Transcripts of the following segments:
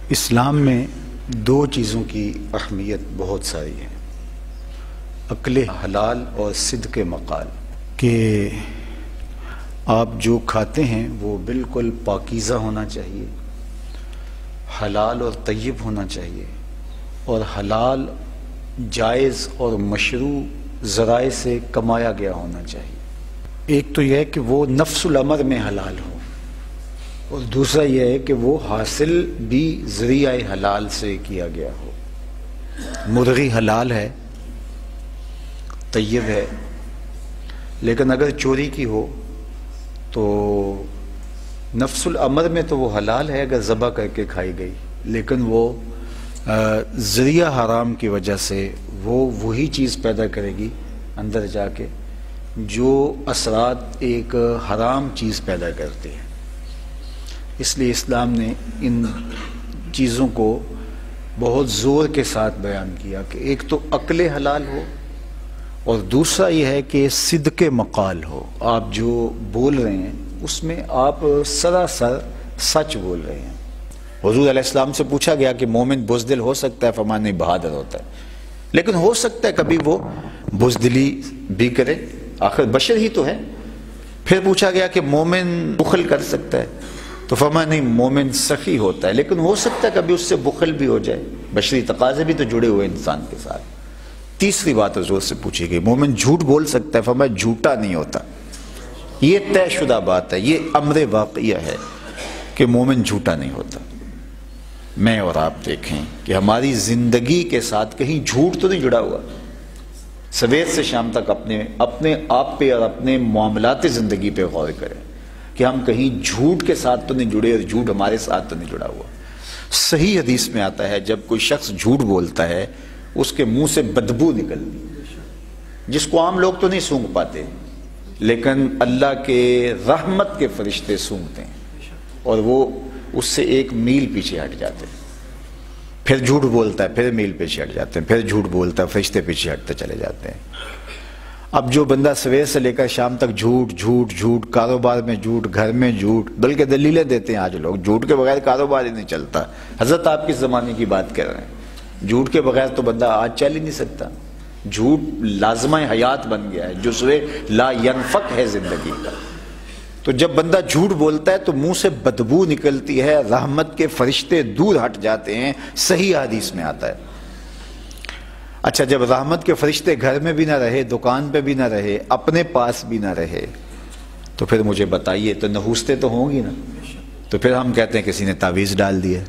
اسلام میں دو چیزوں کی اہمیت بہت ساری ہے، عقل حلال اور صدق مقال، کہ آپ جو کھاتے ہیں وہ بالکل پاکیزہ ہونا چاہیے، حلال اور طیب ہونا چاہیے، اور حلال جائز اور مشروع ذرائع سے کمایا گیا ہونا چاہیے۔ ایک تو یہ ہے کہ وہ نفس الامر میں حلال ہو، اور دوسرا یہ ہے کہ وہ حاصل بھی ذریعہ حلال سے کیا گیا ہو۔ مرغی حلال ہے، طیب ہے، لیکن اگر چوری کی ہو تو نفس الامر میں تو وہ حلال ہے اگر ذبح کر کے کھائی گئی، لیکن وہ ذریعہ حرام کی وجہ سے وہ وہی چیز پیدا کرے گی اندر جا کے جو اثرات ایک حرام چیز پیدا کرتی ہے۔ اس لیے اسلام نے ان چیزوں کو بہت زور کے ساتھ بیان کیا کہ ایک تو عقل حلال ہو، اور دوسرا یہ ہے کہ صدق مقال ہو، آپ جو بول رہے ہیں اس میں آپ سراسر سچ بول رہے ہیں۔ حضور علیہ السلام سے پوچھا گیا کہ مومن بزدل ہو سکتا ہے؟ فرمایا نہیں، بہادر ہوتا ہے، لیکن ہو سکتا ہے کبھی وہ بزدلی بھی کرے، آخر بشر ہی تو ہے۔ پھر پوچھا گیا کہ مومن بخل کر سکتا ہے؟ تو فرمایا نہیں، مومن سخی ہوتا ہے، لیکن ہو سکتا ہے کبھی اس سے بخل بھی ہو جائے، بشری تقاضے بھی تو جڑے ہوئے انسان کے ساتھ۔ تیسری بات حضور سے پوچھی گئی، مومن جھوٹ بول سکتا ہے؟ فرمایا جھوٹا نہیں ہوتا۔ یہ طے شدہ بات ہے، یہ امر واقعہ ہے کہ مومن جھوٹا نہیں ہوتا۔ میں اور آپ دیکھیں کہ ہماری زندگی کے ساتھ کہیں جھوٹ تو نہیں جڑا ہوا؟ سویر سے شام تک اپنے آپ پہ اور اپنے معاملات زندگی پہ غور کریں کہ ہم کہیں جھوٹ کے ساتھ تو نہیں جڑے، اور جھوٹ ہمارے ساتھ تو نہیں جڑا ہوا۔ صحیح حدیث میں آتا ہے جب کوئی شخص جھوٹ بولتا ہے اس کے منہ سے بدبو نکلتی، جس کو عام لوگ تو نہیں سونگھ پاتے، لیکن اللہ کے رحمت کے فرشتے سونگھتے ہیں، اور وہ اس سے ایک میل پیچھے ہٹ جاتے ہیں۔ پھر جھوٹ بولتا ہے، پھر میل پیچھے ہٹ جاتے ہیں، پھر جھوٹ بولتا ہے، فرشتے پیچھے ہٹتے چلے جاتے ہیں۔ اب جو بندہ سویر سے لے کر شام تک جھوٹ جھوٹ جھوٹ، کاروبار میں جھوٹ، گھر میں جھوٹ، بلکہ دلیلیں دیتے ہیں آج لوگ، جھوٹ کے بغیر کاروبار ہی نہیں چلتا۔ حضرت آپ کس زمانے کی بات کر رہے ہیں؟ جھوٹ کے بغیر تو بندہ آج چل ہی نہیں سکتا۔ جھوٹ لازمہ حیات بن گیا ہے، جزو لا ینفک ہے زندگی کا۔ تو جب بندہ جھوٹ بولتا ہے تو منہ سے بدبو نکلتی ہے، رحمت کے فرشتے دور ہٹ جاتے ہیں، صحیح حدیث میں آتا ہے۔ اچھا، جب رحمت کے فرشتے گھر میں بھی نہ رہے، دکان پہ بھی نہ رہے، اپنے پاس بھی نہ رہے، تو پھر مجھے بتائیے تو نحوستیں تو ہوں گی نا؟ تو پھر ہم کہتے ہیں کسی نے تعویذ ڈال دیا،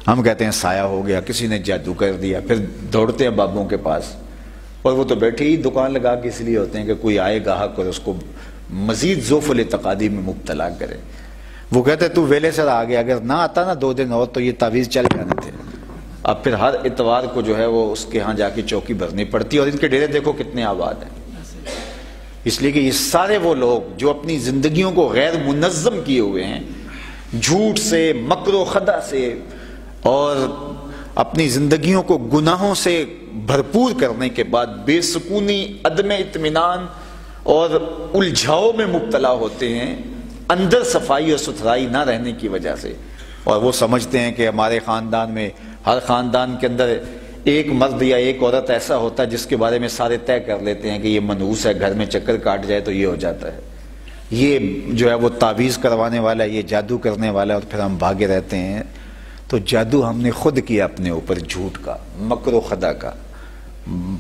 ہم کہتے ہیں سایہ ہو گیا، کسی نے جادو کر دیا، پھر دوڑتے ہیں بابوں کے پاس، اور وہ تو بیٹھے ہی دکان لگا کے اس لیے ہوتے ہیں کہ کوئی آئے گاہک اور اس کو مزید ذوف الاعتقادی میں مبتلا کرے۔ وہ کہتے تو ویلے سر آ گیا، اگر نہ آتا نا 2 دن اور تو یہ تعویذ چل جانے تھے۔ اب پھر ہر اتوار کو جو ہے وہ اس کے ہاں جا کے چوکی بھرنی پڑتی ہے، اور ان کے ڈیرے دیکھو کتنے آباد ہیں۔ اس لیے کہ یہ سارے وہ لوگ جو اپنی زندگیوں کو غیر منظم کیے ہوئے ہیں، جھوٹ سے، مکر و خدا سے، اور اپنی زندگیوں کو گناہوں سے بھرپور کرنے کے بعد بے سکونی، عدم اطمینان اور الجھاؤ میں مبتلا ہوتے ہیں، اندر صفائی اور ستھرائی نہ رہنے کی وجہ سے۔ اور وہ سمجھتے ہیں کہ ہمارے خاندان میں، ہر خاندان کے اندر ایک مرد یا ایک عورت ایسا ہوتا ہے جس کے بارے میں سارے طے کر لیتے ہیں کہ یہ منحوس ہے، گھر میں چکر کاٹ جائے تو یہ ہو جاتا ہے، یہ جو ہے وہ تعویذ کروانے والا ہے، یہ جادو کرنے والا ہے، اور پھر ہم بھاگے رہتے ہیں۔ تو جادو ہم نے خود کیا اپنے اوپر، جھوٹ کا، مکر و خدا کا،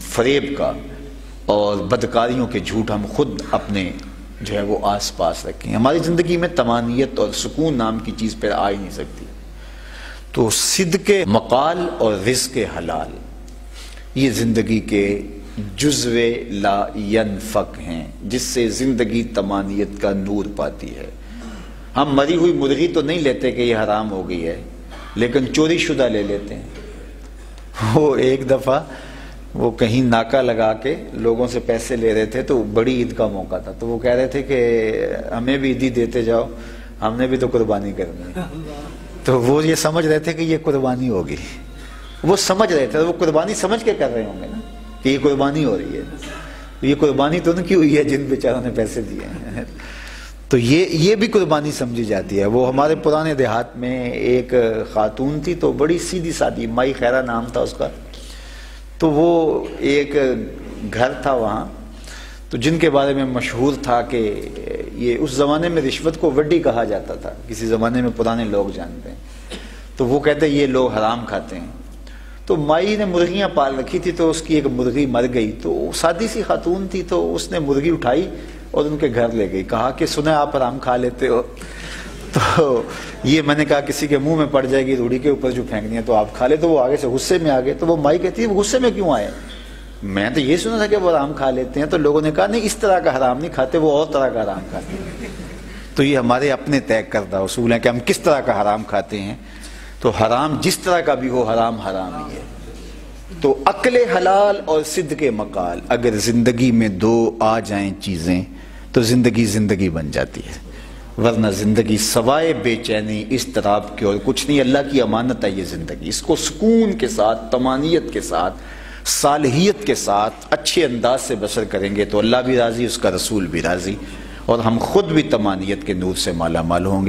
فریب کا، اور بدکاریوں کے جھوٹ ہم خود اپنے جو ہے وہ آس پاس رکھیں۔ ہماری زندگی میں طمانینت اور سکون نام کی چیز پھر آ ہی نہیں سکتی۔ تو صدق مقال اور رزق حلال یہ زندگی کے جزو لا ینفک ہیں، جس سے زندگی طمانینت کا نور پاتی ہے۔ ہم مری ہوئی مرغی تو نہیں لیتے کہ یہ حرام ہو گئی ہے، لیکن چوری شدہ لے لیتے ہیں۔ وہ ایک دفعہ وہ کہیں ناکہ لگا کے لوگوں سے پیسے لے رہے تھے، تو بڑی عید کا موقع تھا، تو وہ کہہ رہے تھے کہ ہمیں بھی عیدی دیتے جاؤ، ہم نے بھی تو قربانی کرنی ہے۔ تو وہ یہ سمجھ رہے تھے کہ یہ قربانی ہوگی، وہ سمجھ رہے تھے، وہ قربانی سمجھ کے کر رہے ہوں گے نا کہ یہ قربانی ہو رہی ہے، یہ قربانی تو ان کی ہوئی ہے جن بیچاروں نے پیسے دیے ہیں۔ تو یہ بھی قربانی سمجھی جاتی ہے۔ وہ ہمارے پرانے دیہات میں ایک خاتون تھی، تو بڑی سیدھی سادی، مائی خیرہ نام تھا اس کا، تو وہ ایک گھر تھا وہاں، تو جن کے بارے میں مشہور تھا کہ یہ اس زمانے میں رشوت کو وڈی کہا جاتا تھا، کسی زمانے میں پرانے لوگ جانتے ہیں، تو وہ کہتے ہیں یہ لوگ حرام کھاتے ہیں۔ تو مائی نے مرغیاں پال رکھی تھی، تو اس کی ایک مرغی مر گئی، تو سادی سی خاتون تھی، تو اس نے مرغی اٹھائی اور ان کے گھر لے گئی، کہا کہ سنیں آپ حرام کھا لیتے ہو، تو یہ میں نے کہا کسی کے منہ میں پڑ جائے گی روڑی کے اوپر جو پھینکنی ہے تو آپ کھا لے۔ تو وہ آگے سے غصے میں آ گئے، تو وہ مائی کہتی ہے وہ غصے میں کیوں آئے؟ میں تو یہ سنا تھا کہ وہ حرام کھا لیتے ہیں۔ تو لوگوں نے کہا نہیں، اس طرح کا حرام نہیں کھاتے، وہ اور طرح کا حرام کھاتے ہیں۔ تو یہ ہمارے اپنے طے کردہ اصول ہیں کہ ہم کس طرح کا حرام کھاتے ہیں۔ تو حرام جس طرح کا بھی ہو، حرام حرام ہی ہے۔ تو عقل حلال اور صدق مقال، اگر زندگی میں دو آ جائیں چیزیں تو زندگی زندگی بن جاتی ہے، ورنہ زندگی سوائے بے چینی، اضطراب کے اور کچھ نہیں۔ اللہ کی امانت ہے یہ زندگی، اس کو سکون کے ساتھ، طمانیت کے ساتھ، صالحیت کے ساتھ اچھے انداز سے بسر کریں گے تو اللہ بھی راضی، اس کا رسول بھی راضی، اور ہم خود بھی طمانیت کے نور سے مالا مال ہوں گے۔